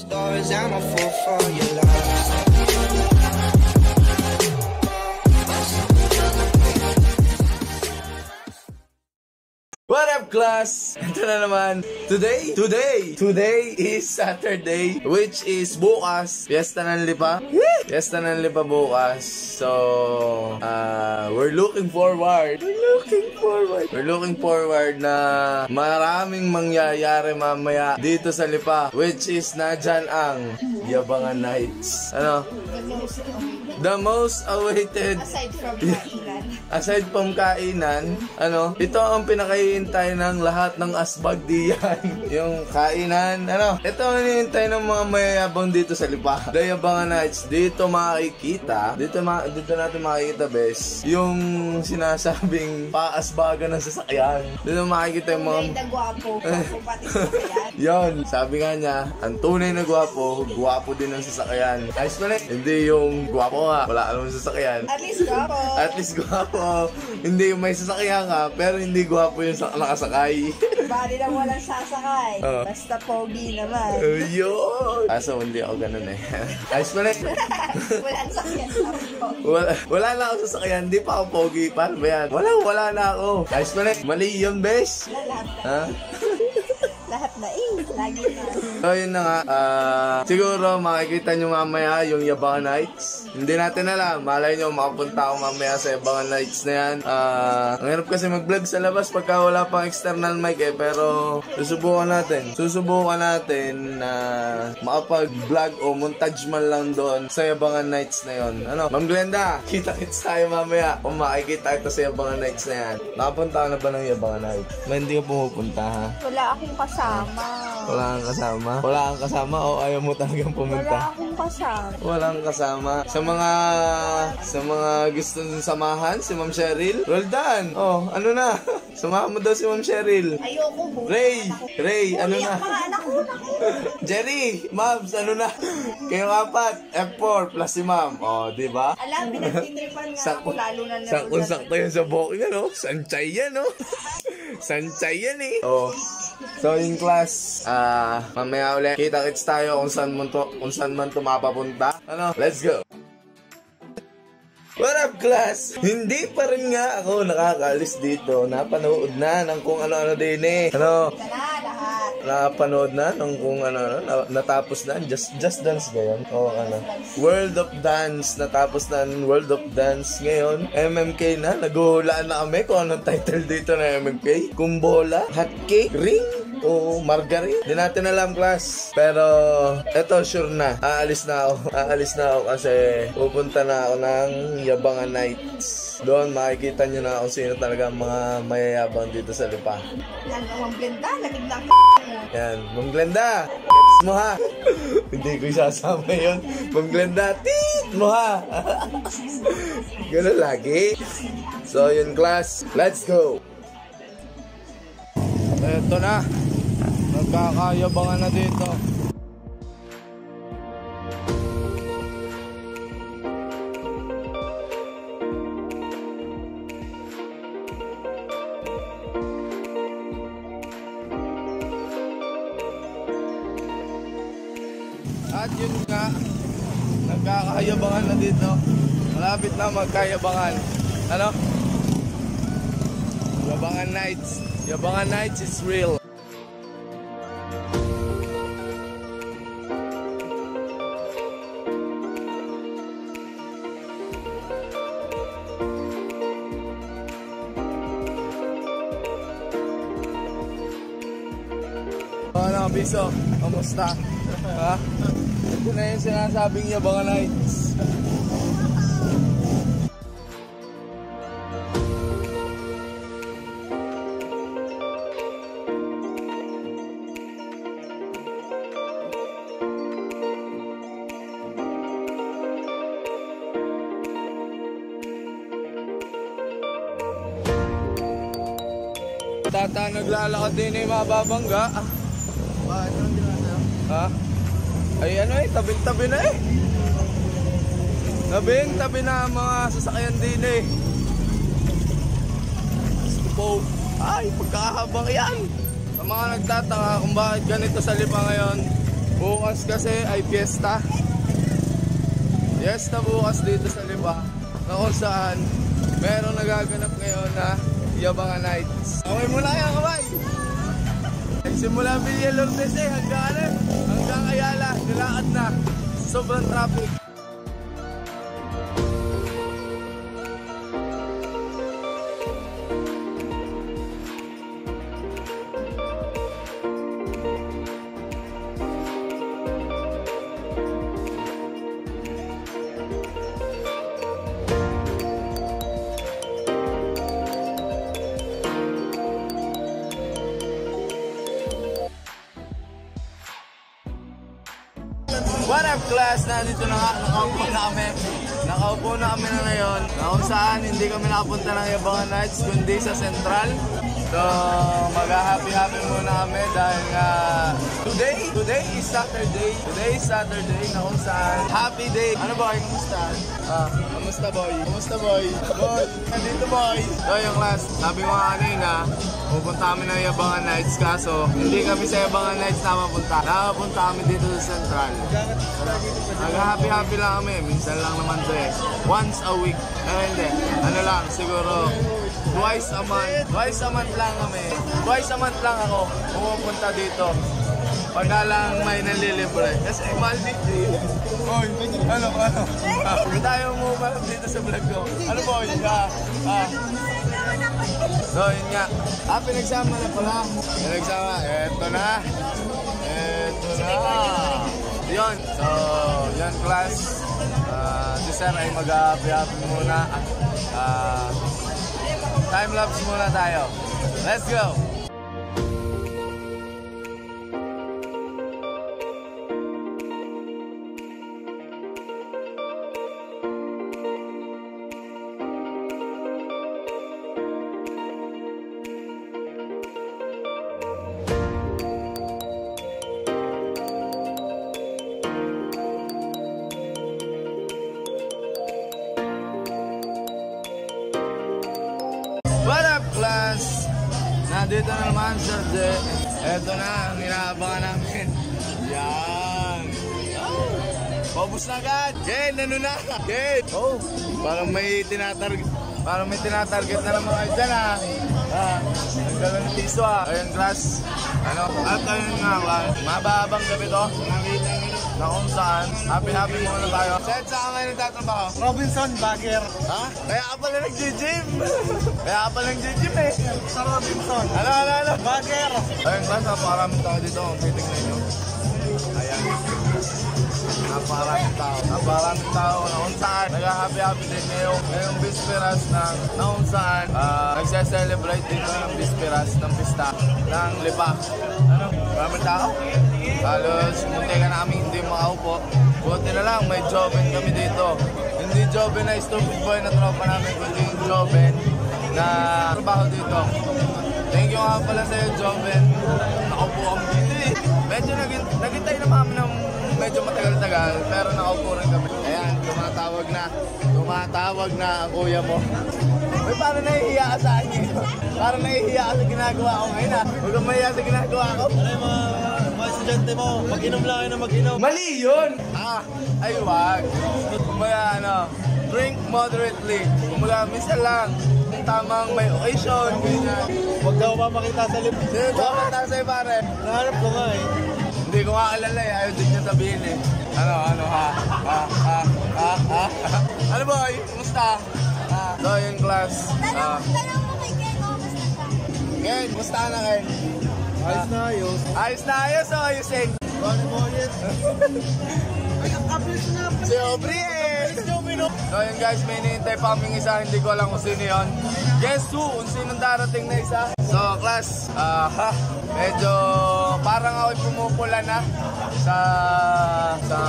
Doors, I'm a fool for your love. What up, class? Ito na naman. Today is Saturday, which is bukas. Fiesta ng Lipa. Fiesta ng Lipa bukas. So, we're looking forward na maraming mangyayari mamaya dito sa Lipa, which is nadyan ang Yabangan Nights. Ano? The most awaited. Aside from kainan, ano? Ito ang pinakahihintay ng lahat ng asbag diyan. Yung kainan, ano? Ito ang hinihintay ng mga mayayabang dito sa Lipa. The Yabangan Nights. Dito makikita, dito natin makikita, bes, yung sinasabing paasbagan ng sasakyan. Dito makikita yung mga tunay na gwapo pati sasakyan. Yon, sabi nga niya, ang tunay na gwapo din ang sasakyan. Ayos pa rin. Hindi yung gwapo nga, wala alam yung sasakyan. At least gwapo. At least gwapo. Hindi yung may sasakyan ka, pero hindi gwapo yung nakasakay. Bali lang walang sasakay. Basta pogi naman. Yun. Kaso hindi ako ganun eh. Ayos pa rin. Walang sakyan. Wala na ako sasakyan, hindi pa ako pogi. Paano ba yan? Wala na ako. Ayos pa rin. Mali yun, bes. Ha? Lahat na lagi na. So yun na nga, siguro makikita nyo mamaya yung Yabangan Nights. Hindi natin alam, malay nyo makapunta ako mamaya sa Yabangan Nights na yan. Ang hirap kasi mag-vlog sa labas pagka wala pang external mic eh, pero susubukan natin na makapag-vlog o montage man lang doon sa Yabangan Nights na yon. Ano, Ma'am Glenda, kita-kits tayo mamaya kung makikita ito sa Yabangan Nights na yan. Nakapunta ka na ba ng Yabangan Nights? Hindi ka pumupunta, ha? Wala akong kasama. Wala kang kasama? Wala kang kasama o ayaw mo talagang pumunta? Wala akong kasama. Walang kasama. Sa mga gusto nung samahan, si Ma'am Cheryl, Roldan, oh, ano na? Samahan mo daw si Ma'am Cheryl. Ayoko po. Ray, ano na? Anak ko. Jerry, Mabs, ano na? Kayo apat, F4 plus si Ma'am. Oh, di ba? Alam, pinagtitripan nga ako, lalo na Sakto yan sa booking, ano? Sanchay yan, no? Sanchay yan, eh. Oh. So, in class, mamaya ulit, kita-kits tayo kung saan man to mapapunta. Ano? Let's go! What up, class? Hindi pa rin nga ako nakakaalis dito. Napanood na ng kung ano-ano din eh. Ano? lahat. Napanood na ng kung ano, natapos na. Just Dance ba yun? O ano? World of Dance. Natapos na ng World of Dance. Ngayon, MMK na. Naghuhulaan na kami kung anong title dito na MMK. Kung bola, hotcake, ring, o margarine. Hindi natin alam, class. Pero, eto, sure na. Aalis na ako kasi pupunta na ako ng Yabangan Nights. Doon makikita nyo na kung sino talaga mga mayayabang dito sa Lipa. Yan, Ma'am Glenda, lamig lang. Yan, Ma'am Glenda, tips mo ha. Hindi ko isasama yun. Ma'am Glenda, tips mo ha. Ganun lagi. So, yun, class. Let's go. Eto na. Nagkakayabangan na dito. At yun nga, nagkakayabangan na dito. Malapit na magkayabangan. Ano? Yabangan Nights. Yabangan Nights is real. Ano, Biso? Kamusta? Ha? Ito na yung sinasabing Yabangan Nights. Tata, naglalakad din yung mababangga. Bakit? Anong ginagawa? Ha? Ay ano eh, tabing-tabi na eh. Tabing-tabi na ang mga sasakyan din eh. Gusto ay, pagkakahabang yan. Sa mga nagtataka kung bakit ganito sa Lipa ngayon, Bukas kasi ay fiesta. Fiesta bukas dito sa Lipa. Na kung saan merong nagaganap ngayon na Yabangan Nights. Okay muna kayo, kabay! Simula Villa Lourdes hanggang Ayala, nilakad na. Sobrang traffic. What up class? Nandito na nga, nakaupo na kami na ngayon na kung saan hindi kami nakapunta ng Yabangan Nights kundi sa Central. So mag-happy muna kami dahil nga today is Saturday na kung saan happy day. Ano boy? Kumusta? Kumusta boy? Boy, nandito boy. So yung class, sabi ko nga kanina, pupunta kami ng Yabangan Nights kaso hindi kami sa Yabangan Nights nakapunta kami dito sa Central. Nag-happy lang kami, minsan lang naman to eh. Once a week, hindi, ano lang, siguro twice a month lang ako pumupunta dito. Pagka lang may nalilibre. Kasi mahal dito eh. Oy, ano? Hindi tayo umumalap dito sa vlog ko. Ano boy? So yun nga. Pinagsama na pala. Eto na. Yun. So, yun class. Si sir ay mag-happy muna. Time-lapse muna tayo. Let's go! What up class? Nandito na naman Sir J. Eto na ang inaabangan namin. Yan. Paubos na agad. Ken, ano na? Ken. Oh, parang may tinatarget na naman kayo dyan ha. Nagkaroon ng piso ha. Ayun class. At ayun nga class. Mababang gabi to. Na kung saan, happy muna tayo. Saan ka ngayon nagtatrabaho? Robinson Bagger. Ha? Kaya ka pala nag-gym eh. Sa Robinson. Ano? Bagger. Ayun class, napakaraming tao dito. Kung titignan nyo. Ayan. Napakaraming tao na kung saan. Nag-happy din ngayong bisperas na kung saan nagse-celebrate dito ng bisperas ng pista ng Lipa. Ano? Maraming tao. Halos munti ka na kami hindi makaupo. Buti na lang may Joven kami dito. Hindi Joven na stupid boy na tropa namin, kundi yung Joven na trabaho dito. Thank you nga pala sa'yo Joven. Nakaupo kami dito eh. Medyo naghintay na kami ng medyo matagal-tagal pero nakaupo rin kami. Ayan, tumatawag na ang kuya mo. Uy, parang nahihiya ka sa akin. Parang nahihiya ka sa ginagawa ko ngayon ha. Huwag kang mahihiya sa ginagawa ko. Ano yung mga estudyante mo? Mag-inom lang kayo na mag-inom. Mali yun! Ay wag. Kumbaga drink moderately. Kumbaga minsan lang. Kung tamang may occasion, ganyan. Huwag daw ba makita sa lip. Sino dapat tayo sa'yo pare? Nahanap ko nga eh. Hindi ko nga alala eh. Ayaw din niya sabihin eh. Ano ha? Ano boy? Kumusta? So yun class. Tanong mo kay Ken, kamusta ka? Ken, kumusta na Ken? Ayos na ayos. O ayusin? Ano mo yun? Ay, ang kabis na. Si Aubrey eh! So yun guys, may hinihintay pa kaming isa. Hindi ko alam kung sino yun. Guess who? Kung sinong darating na isa. So class, medyo parang ako'y pumupula na sa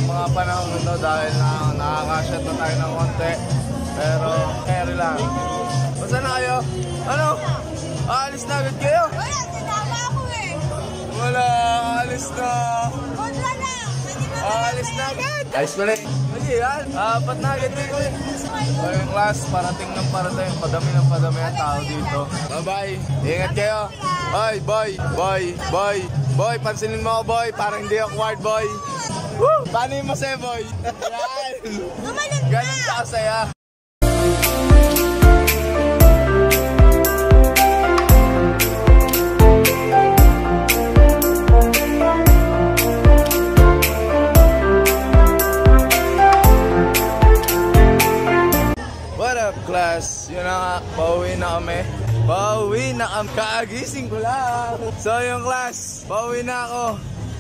mga panahon nito dahil nakakashot na tayo ng konti. Pero carry lang. Basta na kayo? Ano? Aalis na agad kayo? Wala, sinama ako eh. Wala, aalis na. Kontra na. Aalis na agad. Ayos pala eh. Sige yan, apat na agad dito eh. So yung class, parating. Padami ang tao dito. Bye bye. Ingat kayo. Bye, bye. Boy, pansinin mo ako, boy. Parang hindi awkward, boy. Woo! Paano yung masaya, boy? Yan. Ganun ka kasaya. What up, class? Yun na nga, pauwi na kami. Pauwi na kami. Kaagising ko lang. So yung class, pauwi na ako.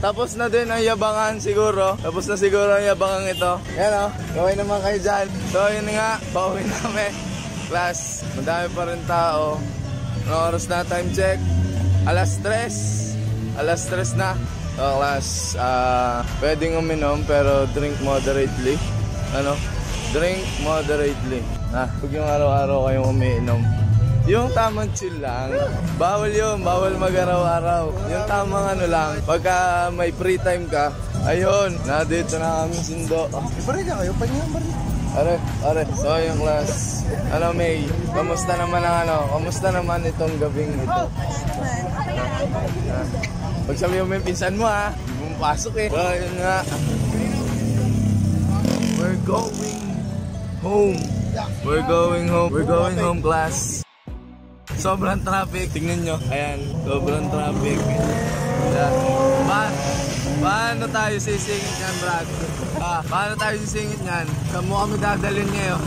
Tapos na din ang yabangan siguro. Tapos na siguro ang yabangan ito. Yan o, gawin naman kayo dyan. So yun nga, pauwi na kami. Class, madami pa rin tao. Ano oras na? Time check. Alas 3. Alas 3 na. So class, pwedeng uminom pero drink moderately. Ano? Drink moderately. Huwag yung araw-araw kayong umiinom. Yung tamang chill lang. Bawal yun, bawal mag-araw-araw. Yung tamang ano lang, pagka may free time ka, ayun, dito na kami sindo. Bari na kayo, panyang bari. Are, so yung class. Ano May, kamusta naman ang ano? Kamusta naman itong gabing ito? Pag sabi mo yung pinsan mo hindi mo pasok eh. So yun nga. We're going home. We're going home. We're going home, class. Sobrang traffic. Tingnan nyo. Ayan. Sobrang traffic. Paano tayo sisingit yan, Brad? Paano tayo sisingit yan? Saan mo kami dadalhin ngayon?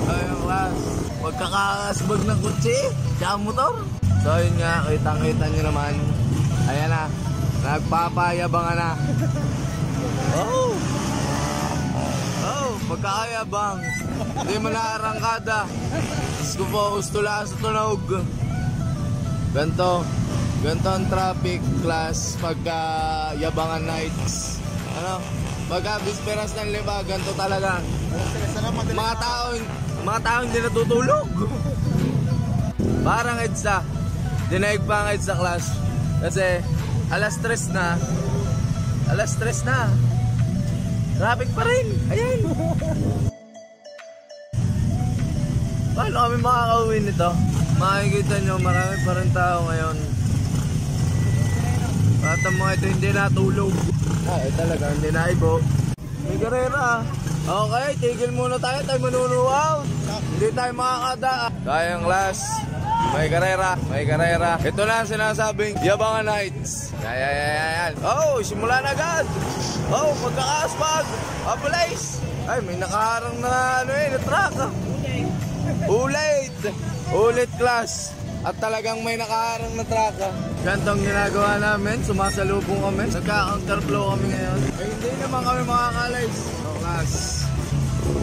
Ayun, class. Magkakasbag ng kutsi. Tsaka motor. So yun nga. Kitang-kita nyo naman. Ayan na. Nagpapayabangan na. Oh! Pagkakayabang. Hindi mo naarangkada. Diyos ko po, ustulaan sa tunog. Ganto ang traffic, class, pagka yabangan nights. Ano? Pagka bisperas ng liba, ganto talaga. Mga tao hindi natutulog. Parang EDSA. Dinaig pa ang EDSA, class. Kasi alas 3 na. Traffic pa rin. Ayan. Paano kami makakauwi nito? Makikita nyo, marami pa rin tao ngayon. Bata mo ito hindi natulog. Talaga, hindi naibo. May karera. Okay, tigil muna tayo manunuwaw. Hindi tayo makakada. Kayang class. May karera. Ito na ang sinasabing Yabangan Nights. Yan. Oh, simula na agad. Oh, magkakaspag. Abulays. Ay, may nakaharang na na truck. Ulit, class. At talagang may nakaharang na truck. Gantong ginagawa namin. Sumasalubong kami. Nagka-counterflow kami ngayon. Ay, hindi naman kami makakalays. No, class.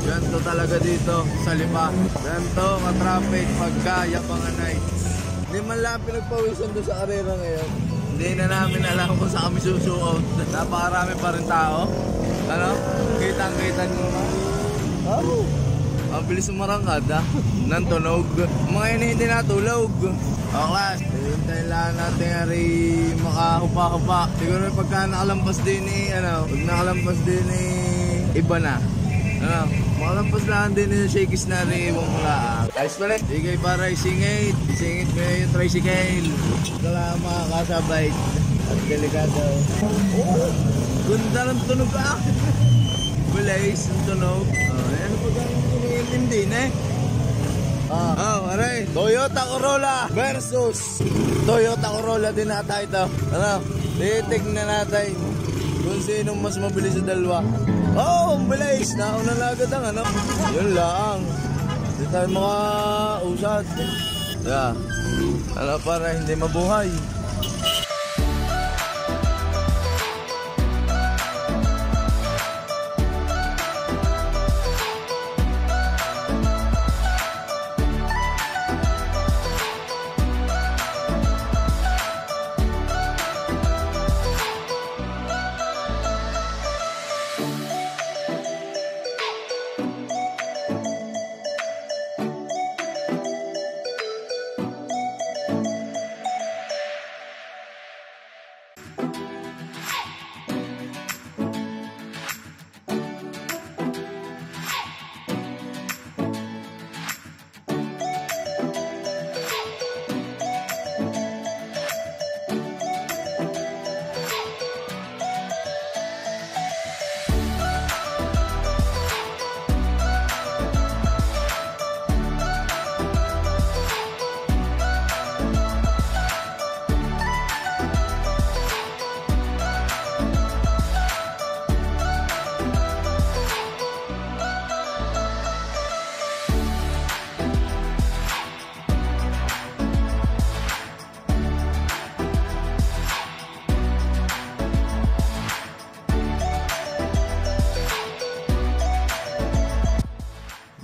Ganto talaga dito sa Lipa. Ganto ka-traffic pagka Yabangan Nights. Hindi man lang pinagpawisan doon sa karera ngayon. Hindi na namin alam kung saan kami susuot. Napakarami pa rin tao. Ano? Kitang-kita nyo naman. Oh! Ang bilis umarangkada ng tunog. Mga yun hindi natulog. O class, hintayin lang natin ari makahupa-hupa. Siguro pagka nakalampas din pag nakalampas din iba na. Makalampas lang din yung shakies na rin ibang mula. Ayos pala. Sige para isingit mo yung tricycle. Kala makakasabay. At delikado. Oh! Ganda ng tunog Bulays ang tunog. Ano pa gano'n hindi na aray. Toyota Corolla versus Toyota Corolla din nata ito. Titignan natin kung sinong mas mabilis sa dalawa. Ang bilis. Nauna na agad ang yun lang. Hindi tayo makausad. Para hindi mabuhay.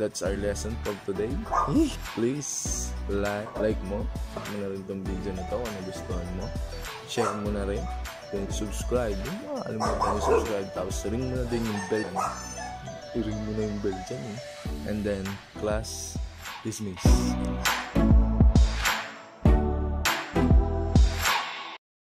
that's our lesson for today. Please, like mo. Like mo na rin tong video na to kung nagustuhan mo. Share mo na rin. Then subscribe. Alam mo tayo subscribe. Tapos ring mo na din yung bell. I-ring mo na yung bell dyan. And then, class dismissed.